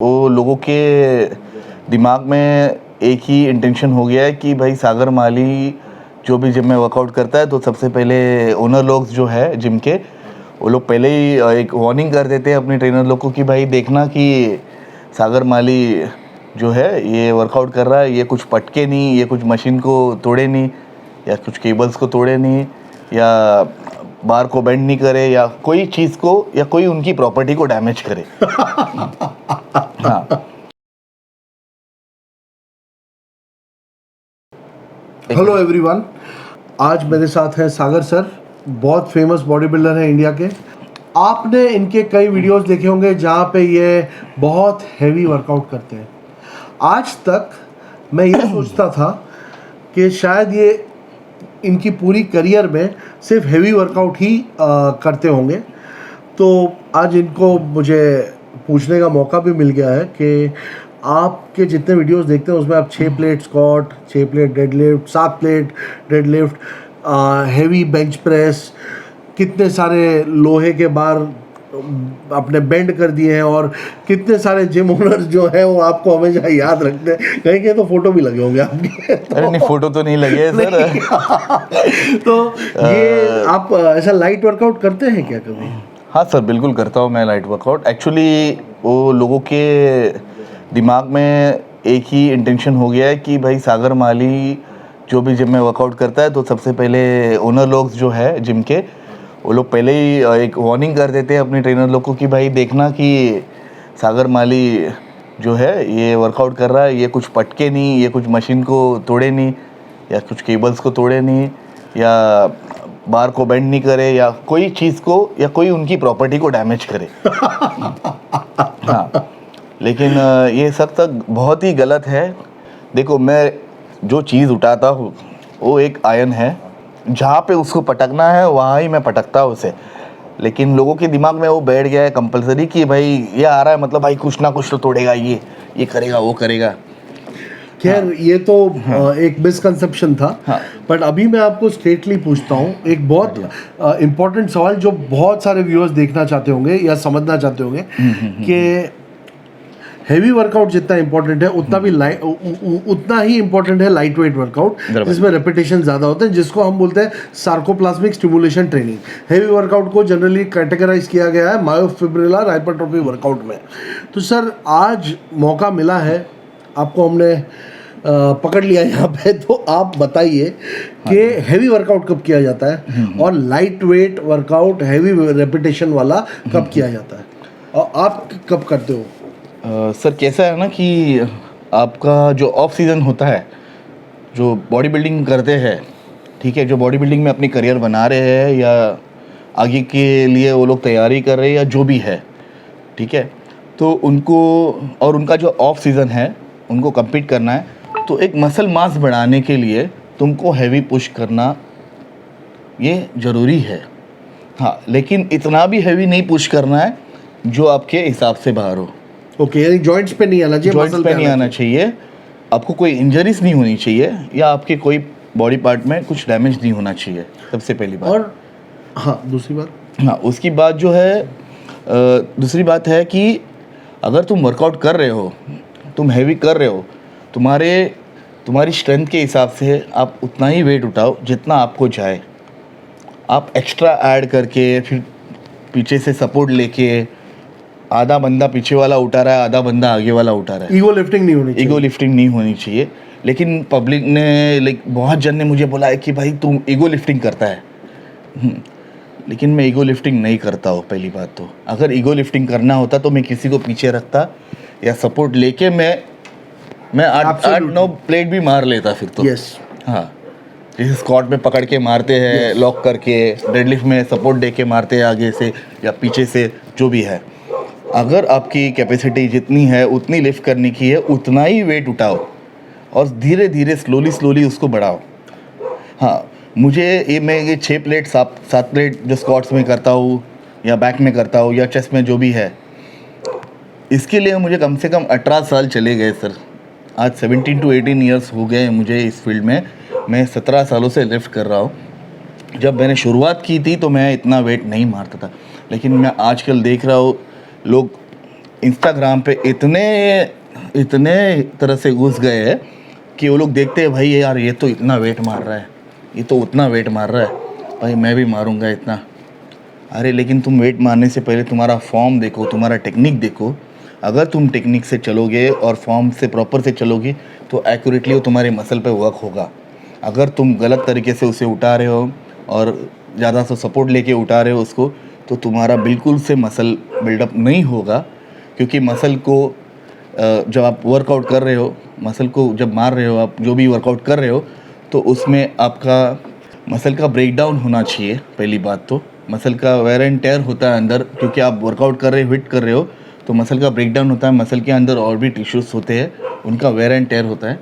वो लोगों के दिमाग में एक ही इंटेंशन हो गया है कि भाई सागर माली जो भी जिम में वर्कआउट करता है तो सबसे पहले ओनर लोग जो है जिम के वो लोग पहले ही एक वार्निंग कर देते हैं अपने ट्रेनर लोग को कि भाई देखना कि सागर माली जो है ये वर्कआउट कर रहा है, ये कुछ पटके नहीं, ये कुछ मशीन को तोड़े नहीं या कुछ केबल्स को तोड़े नहीं या बार को बेंड नहीं करे या कोई चीज़ को या कोई उनकी प्रॉपर्टी को डैमेज करे। हाँ। हेलो एवरीवन, आज मेरे साथ हैं सागर सर। बहुत फेमस बॉडी बिल्डर हैं इंडिया के। आपने इनके कई वीडियोस देखे होंगे जहाँ पे ये बहुत हैवी वर्कआउट करते हैं। आज तक मैं ये सोचता था कि शायद ये इनकी पूरी करियर में सिर्फ हैवी वर्कआउट ही करते होंगे। तो आज इनको मुझे पूछने का मौका भी मिल गया है कि आपके जितने वीडियोस देखते हैं उसमें आप 6 plate squat, 6 plate deadlift, 7 plate deadlift, heavy bench press, कितने सारे लोहे के बार अपने बेंड कर दिए हैं और कितने सारे जिम ओनर्स जो हैं वो आपको हमेशा याद रखते हैं। कहीं कहीं तो फोटो भी लगे होंगे आपके। अरे नहीं, फोटो तो नहीं लगे सर। तो ये आप ऐसा लाइट वर्कआउट करते हैं क्या कभी? हाँ सर, बिल्कुल करता हूँ मैं लाइट वर्कआउट। एक्चुअली वो लोगों के दिमाग में एक ही इंटेंशन हो गया है कि भाई सागर माली जो भी जिम में वर्कआउट करता है तो सबसे पहले ओनर लोग जो है जिम के वो लोग पहले ही एक वार्निंग कर देते हैं अपने ट्रेनर लोग को कि भाई देखना कि सागर माली जो है ये वर्कआउट कर रहा है, ये कुछ पटके नहीं, ये कुछ मशीन को तोड़े नहीं या कुछ केबल्स को तोड़े नहीं या बार को बेंड नहीं करे या कोई चीज़ को या कोई उनकी प्रॉपर्टी को डैमेज करे। हाँ, लेकिन ये सब तक बहुत ही गलत है। देखो, मैं जो चीज़ उठाता हूँ वो एक आयन है, जहाँ पे उसको पटकना है वहाँ ही मैं पटकता हूँ उसे। लेकिन लोगों के दिमाग में वो बैठ गया है कंपलसरी कि भाई ये आ रहा है मतलब भाई कुछ ना कुछ तो तोड़ेगा, ये करेगा, वो करेगा। खैर, हाँ। ये तो एक मिसकंसेप्शन था। हाँ। बट अभी मैं आपको स्ट्रेटली पूछता हूँ एक बहुत इम्पोर्टेंट सवाल जो बहुत सारे व्यूअर्स देखना चाहते होंगे या समझना चाहते होंगे कि हैवी वर्कआउट जितना इम्पोर्टेंट है उतना ही इम्पोर्टेंट है लाइट वेट वर्कआउट, जिसमें रेपिटेशन ज़्यादा होते हैं, जिसको हम बोलते हैं sarcoplasmic stimulation training. Heavy workout को जनरली कैटेगराइज किया गया है मायोफिब्रिलर हाइपरट्रोफी वर्कआउट में। तो सर, आज मौका मिला है, आपको हमने पकड़ लिया यहाँ पे, तो आप बताइए कि हैवी वर्कआउट कब किया जाता है और light weight workout heavy repetition वाला कब किया जाता है और आप कब करते हो? सर, कैसा है ना कि आपका जो ऑफ सीज़न होता है, जो बॉडी बिल्डिंग करते हैं, ठीक है, जो बॉडी बिल्डिंग में अपनी करियर बना रहे हैं या आगे के लिए वो लोग तैयारी कर रहे हैं या जो भी है, ठीक है, तो उनको और उनका जो ऑफ सीज़न है उनको compete करना है, तो एक मसल मास बढ़ाने के लिए तुमको हैवी पुश करना ये ज़रूरी है। हाँ, लेकिन इतना भी हैवी नहीं पुश करना है जो आपके हिसाब से बाहर हो। ओके, यानी जॉइंट्स पे नहीं आना चाहिए, जॉइंट्स पे नहीं आना चाहिए, आपको कोई इंजरीज नहीं होनी चाहिए या आपके कोई बॉडी पार्ट में कुछ डैमेज नहीं होना चाहिए, सबसे पहली बात। और हाँ, दूसरी बात, हाँ, उसकी बात जो है दूसरी बात है कि अगर तुम वर्कआउट कर रहे हो, तुम हैवी कर रहे हो, तुम्हारी स्ट्रेंथ के हिसाब से आप उतना ही वेट उठाओ जितना आपको जाए। आप एक्स्ट्रा ऐड करके फिर पीछे से सपोर्ट लेके आधा बंदा पीछे वाला उठा रहा है, आधा बंदा आगे वाला उठा रहा है, ईगो लिफ्टिंग नहीं होनी चाहिए। लेकिन पब्लिक ने बहुत जन ने मुझे बोला है कि भाई तुम ईगो लिफ्टिंग करता है। लेकिन मैं ईगो लिफ्टिंग नहीं करता हूँ। पहली बात तो, अगर ईगो लिफ्टिंग करना होता तो मैं किसी को पीछे रखता या सपोर्ट लेके मैं 8-9 प्लेट भी मार लेता फिर तो। yes. हाँ, जैसे स्क्वाट में पकड़ के मारते हैं, लॉक करके, डेडलिफ्ट में सपोर्ट दे के मारते हैं आगे से या पीछे से, जो भी है। अगर आपकी कैपेसिटी जितनी है उतनी लिफ्ट करने की है, उतना ही वेट उठाओ और धीरे धीरे स्लोली उसको बढ़ाओ। हाँ, मैं ये 6 प्लेट 7 प्लेट जो स्क्वाट्स में करता हूँ या बैक में करता हूँ या चेस्ट में जो भी है, इसके लिए मुझे कम से कम 18 साल चले गए सर। आज 17 to 18 ईयर्स हो गए मुझे इस फील्ड में। मैं 17 सालों से लिफ्ट कर रहा हूँ। जब मैंने शुरुआत की थी तो मैं इतना वेट नहीं मारता था, लेकिन मैं आजकल देख रहा हूँ लोग इंस्टाग्राम पे इतने तरह से घुस गए हैं कि वो लोग देखते हैं भाई यार ये तो इतना वेट मार रहा है, ये तो उतना वेट मार रहा है, भाई मैं भी मारूंगा इतना। अरे लेकिन तुम वेट मारने से पहले तुम्हारा फॉर्म देखो, तुम्हारा टेक्निक देखो। अगर तुम टेक्निक से चलोगे और फॉर्म से प्रॉपर से चलोगे तो एक्यूरेटली वो तुम्हारे मसल पे वर्क होगा। अगर तुम गलत तरीके से उसे उठा रहे हो और ज़्यादा सा सपोर्ट लेके उठा रहे हो उसको, तो तुम्हारा बिल्कुल से मसल बिल्डअप नहीं होगा। क्योंकि मसल को जब आप वर्कआउट कर रहे हो, मसल को जब मार रहे हो, आप जो भी वर्कआउट कर रहे हो, तो उसमें आपका मसल का ब्रेकडाउन होना चाहिए। पहली बात तो मसल का वेयर एंड टेयर होता है अंदर, क्योंकि आप वर्कआउट कर रहे हो, हिट कर रहे हो, तो मसल का ब्रेकडाउन होता है। मसल के अंदर और भी टिश्यूज़ होते हैं, उनका वेयर एंड टेयर होता है,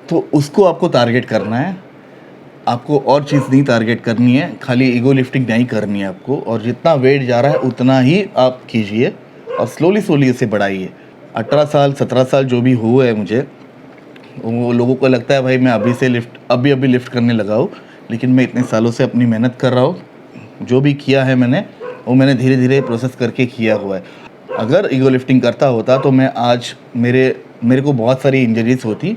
तो उसको आपको टारगेट करना है। आपको और चीज़ नहीं टारगेट करनी है, खाली ईगो लिफ्टिंग नहीं करनी है आपको। और जितना वेट जा रहा है उतना ही आप कीजिए और स्लोली उसे बढ़ाइए। 18 साल 17 साल जो भी हुए है मुझे, वो लोगों को लगता है भाई मैं अभी लिफ्ट करने लगा हूँ, लेकिन मैं इतने सालों से अपनी मेहनत कर रहा हूँ। जो भी किया है मैंने धीरे धीरे प्रोसेस करके किया हुआ है। अगर ईगो लिफ्टिंग करता होता तो मैं आज मेरे को बहुत सारी इंजरीज होती।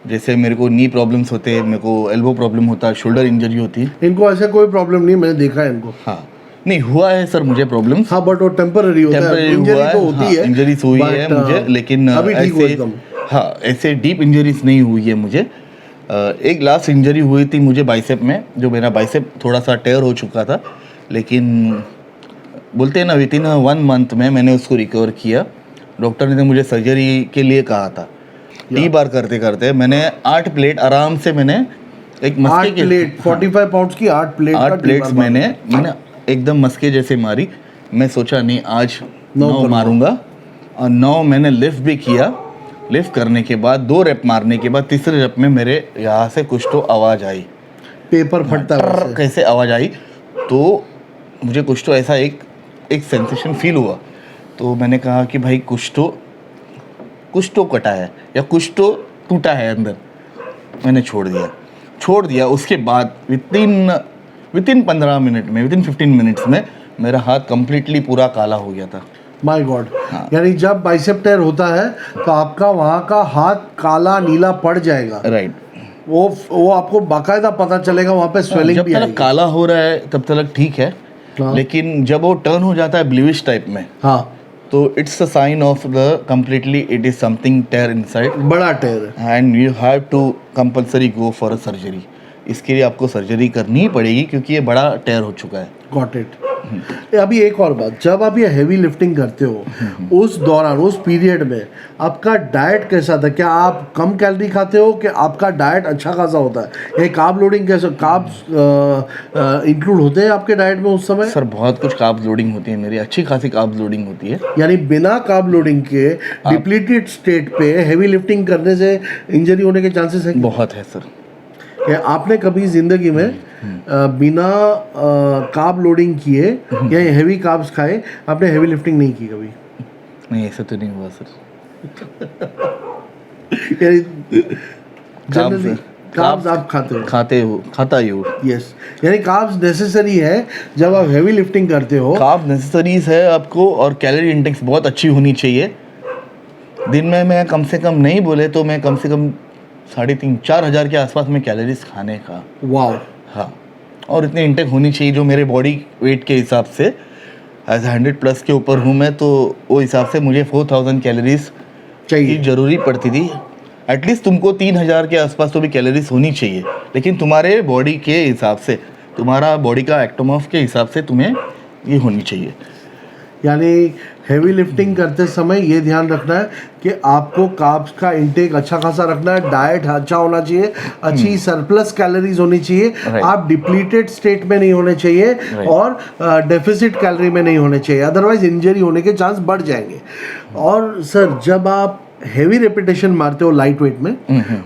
जैसे मेरे को नी प्रॉब्लम्स होते, मेरे को एल्बो प्रॉब्लम होता, शोल्डर इंजरी होती। इनको ऐसा कोई प्रॉब्लम नहीं, मैंने देखा है इनको। हाँ नहीं हुआ है सर मुझे प्रॉब्लम्स। हाँ बट वो टेम्पररी होता है, टेम्पररी इंजरी हुआ तो है, होती हाँ, है, इंजरीज हुई है but, मुझे, लेकिन अभी ठीक हो ऐसे एकदम। हाँ ऐसे डीप इंजरीज नहीं हुई है मुझे। एक लास्ट इंजरी हुई थी मुझे बाइसेप में, जो मेरा बाइसेप थोड़ा सा टेयर हो चुका था, लेकिन बोलते हैं ना विदिन 1 मंथ में मैंने उसको रिकवर किया। डॉक्टर ने मुझे सर्जरी के लिए कहा था। 3 बार करते करते मैंने 8 प्लेट आराम से मैंने एक मस्के 8 प्लेट 45 पाउंड्स की 8 प्लेट 8 प्लेट्स मैंने एकदम मस्के जैसे मारी। मैं सोचा नहीं आज 9 मारूंगा, और 9 मैंने लिफ्ट भी किया। लिफ्ट करने के बाद 2 रेप मारने के बाद तीसरे रेप में मेरे यहाँ से कुछ तो आवाज़ आई, पेपर फटता है कैसे आवाज़ आई, तो मुझे कुछ तो ऐसा एक सेंसेशन फील हुआ। तो मैंने कहा कि भाई कुछ तो कटा है या कुछ तो टूटा है अंदर। मैंने छोड़ दिया। उसके बाद वितिन 15 मिनट में, वितिन 15 मिनट्स में मेरा हाथ कंप्लीटली पूरा काला हो गया था। My God. हाँ। यानी जब बाइसेप टेयर होता है तो आपका वहाँ का हाथ काला नीला पड़ जाएगा। राइट। वो आपको बाकायदा पता चलेगा, वहाँ पे स्वेलिंग जब भी तक आएगी। काला हो रहा है तब तक ठीक है, हाँ। लेकिन जब वो टर्न हो जाता है ब्लूइश टाइप में, हाँ तो it's a sign of the completely it is something tear inside, बड़ा टेयर है। And you have to compulsory go for a surgery. इसके लिए आपको सर्जरी करनी ही पड़ेगी क्योंकि ये बड़ा टेयर हो चुका है। Got it. अभी एक और बात, जब आप ये हैवी लिफ्टिंग करते हो उस दौरान, उस पीरियड में आपका डाइट कैसा था? क्या आप कम कैलोरी खाते हो कि आपका डाइट अच्छा खासा होता है? ये कार्ब लोडिंग कैसे, कार्ब्स इंक्लूड होते हैं आपके डाइट में उस समय? सर बहुत कुछ कार्ब लोडिंग होती है मेरी, अच्छी खासी कार्ब लोडिंग होती है। यानी बिना कार्ब लोडिंग के डिप्लीटेड स्टेट पे हैवी लिफ्टिंग करने से इंजरी होने के चांसेस है? बहुत है सर। क्या आपने कभी जिंदगी में बिना कार्ब लोडिंग किए या हैवी कार्ब्स खाए आपने हैवी लिफ्टिंग नहीं की कभी? नहीं ऐसा तो नहीं हुआ सर। जनरली कार्ब्स आप खाता ही हो। यस, यानी कार्ब्स नेसेसरी है जब आप हैवी लिफ्टिंग करते हो। कार्ब नेसेसरीज है आपको, और कैलोरी इंटेक्स बहुत अच्छी होनी चाहिए। दिन में मैं कम से कम नहीं बोले तो मैं कम से कम 3,500-4 हज़ार के आसपास में कैलोरीज खाने का। वाह। हाँ, और इतनी इंटेक होनी चाहिए जो मेरे बॉडी वेट के हिसाब से, एज 100+ के ऊपर हूँ मैं, तो वो हिसाब से मुझे 4000 कैलोरीज चाहिए, ज़रूरी पड़ती थी। एटलीस्ट तुमको 3000 के आसपास तो भी कैलोरीज होनी चाहिए, लेकिन तुम्हारे बॉडी के हिसाब से, तुम्हारा बॉडी का एक्टोमॉर्फ के हिसाब से तुम्हें ये होनी चाहिए। यानी हैवी लिफ्टिंग करते समय ये ध्यान रखना है कि आपको कार्ब्स का इंटेक अच्छा खासा रखना है, डाइट अच्छा होना चाहिए, अच्छी सरप्लस कैलोरीज होनी चाहिए, आप डिप्लीटेड स्टेट में नहीं होने चाहिए और डेफिसिट कैलोरी में नहीं होने चाहिए, अदरवाइज इंजरी होने के चांस बढ़ जाएंगे। और सर जब आप हैवी रेपिटेशन मारते हो लाइट वेट में,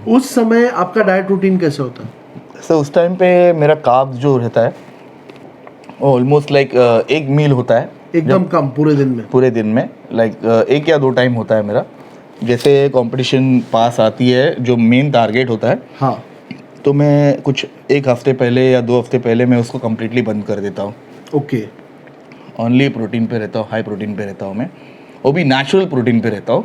उस समय आपका डाइट रूटीन कैसे होता है? सर उस टाइम पे मेरा कार्ब्स जो रहता है ऑलमोस्ट लाइक एक मील होता है, एकदम कम पूरे दिन में लाइक 1 या 2 टाइम होता है मेरा। जैसे कंपटीशन पास आती है जो मेन टारगेट होता है, हाँ, तो मैं कुछ 1 हफ्ते पहले या 2 हफ्ते पहले मैं उसको कम्प्लीटली बंद कर देता हूँ। ओके। ओनली प्रोटीन पे रहता हूँ, हाई प्रोटीन पे रहता हूँ मैं। वो भी नेचुरल प्रोटीन पे रहता हूँ।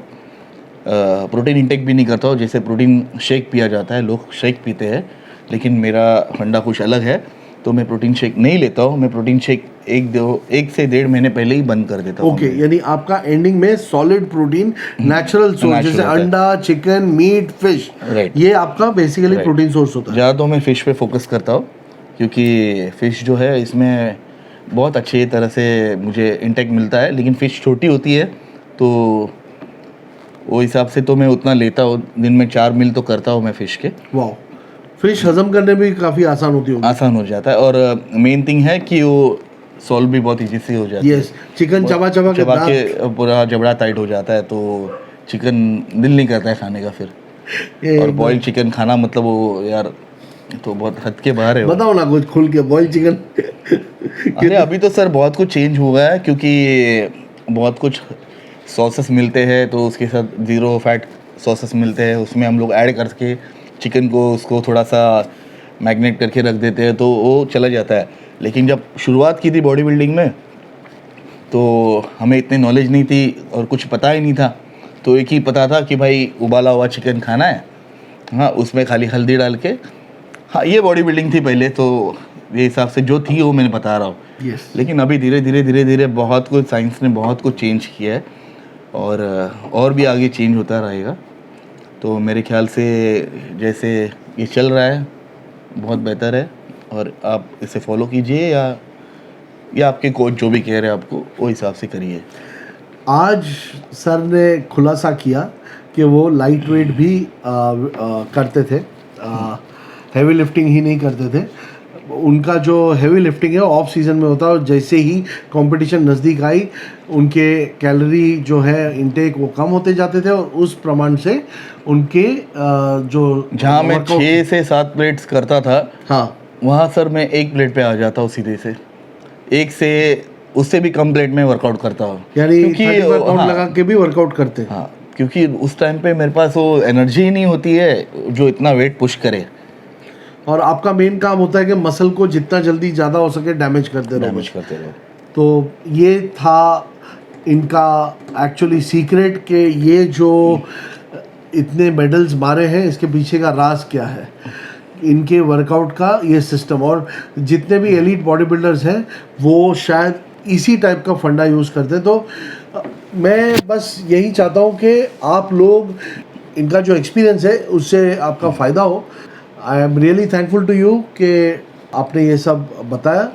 प्रोटीन इंटेक भी नहीं करता हूँ, जैसे प्रोटीन शेक पिया जाता है, लोग शेक पीते हैं, लेकिन मेरा फंडा कुछ अलग है। तो मैं प्रोटीन शेक नहीं लेता हूँ, मैं प्रोटीन शेक 1 से 1.5 महीने पहले ही बंद कर देता हूँ। ओके, यानी आपका एंडिंग में सॉलिड प्रोटीन नेचुरल सोर्स जैसे होता है। अंडा, चिकन, मीट, फिश, Right. ये आपका बेसिकली प्रोटीन सोर्स होता है। ज़्यादा तो मैं फ़िश पे फोकस करता हूँ, क्योंकि फ़िश जो है इसमें बहुत अच्छी तरह से मुझे इंटेक मिलता है, लेकिन फ़िश छोटी होती है तो वो हिसाब से तो मैं उतना लेता हूँ। दिन में 4 मील तो करता हूँ मैं फ़िश के। वाह, फिश हजम करने में भी काफी आसान होती होगी। आसान हो जाता है, और मेन थिंग है कि वो सॉल्व भी बहुत इजी से हो जाती है। यस, चिकन चबा चबा के चबा दांत के पूरा जबड़ा टाइट हो जाता है, तो चिकन दिल नहीं करता है खाने का फिर। ये और बॉयल चिकन खाना मतलब वो यार तो बहुत हद के बाहर है वो। बताओ ना कुछ खुल के, बॉयल चिकन। अरे अभी तो सर बहुत कुछ चेंज हुआ है, क्योंकि बहुत कुछ सॉसेस मिलते हैं, तो उसके साथ 0 फैट सॉसेस मिलते हैं, उसमें हम लोग ऐड करके चिकन को उसको थोड़ा सा मैग्नेट करके रख देते हैं, तो वो चला जाता है। लेकिन जब शुरुआत की थी बॉडी बिल्डिंग में, तो हमें इतनी नॉलेज नहीं थी और कुछ पता ही नहीं था। तो एक ही पता था कि भाई उबाला हुआ चिकन खाना है, हाँ, उसमें खाली हल्दी डाल के। हाँ, ये बॉडी बिल्डिंग थी पहले, तो ये हिसाब से जो थी वो मैंने बता रहा हूँ। यस, लेकिन अभी धीरे धीरे बहुत कुछ साइंस ने बहुत कुछ चेंज किया है, और भी आगे चेंज होता रहेगा। तो मेरे ख्याल से जैसे ये चल रहा है बहुत बेहतर है, और आप इसे फॉलो कीजिए, या आपके कोच जो भी कह रहे हैं आपको वो हिसाब से करिए। आज सर ने खुलासा किया कि वो लाइट वेट भी करते थे, हैवी लिफ्टिंग ही नहीं करते थे। उनका जो हैवी लिफ्टिंग है ऑफ सीजन में होता है, और जैसे ही कंपटीशन नज़दीक आई उनके कैलोरी जो है इनटेक वो कम होते जाते थे, और उस प्रमाण से उनके जो जहाँ मैं workout- 6 से 7 प्लेट्स करता था, हाँ, वहाँ सर मैं 1 प्लेट पे आ जाता हूँ सीधे से। 1 से उससे भी कम प्लेट में वर्कआउट करता हूँ, यानी क्योंकि 35 पाउंड हाँ, लगा के भी वर्कआउट करते हैं। हाँ, क्योंकि उस टाइम पे मेरे पास वो एनर्जी ही नहीं होती है जो इतना वेट पुश करे। और आपका मेन काम होता है कि मसल को जितना जल्दी ज़्यादा हो सके डैमेज करते रहो। डैमेज करते रहो। तो ये था इनका एक्चुअली सीक्रेट कि ये जो इतने मेडल्स मारे हैं इसके पीछे का राज क्या है, इनके वर्कआउट का ये सिस्टम। और जितने भी एलीट बॉडी बिल्डर्स हैं वो शायद इसी टाइप का फंडा यूज़ करते हैं। तो मैं बस यही चाहता हूँ कि आप लोग इनका जो एक्सपीरियंस है उससे आपका फ़ायदा हो। I am really thankful to you कि आपने ये सब बताया।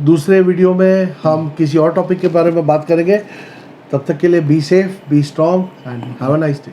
दूसरे वीडियो में हम किसी और टॉपिक के बारे में बात करेंगे। तब तक के लिए be safe, be strong and have a nice day.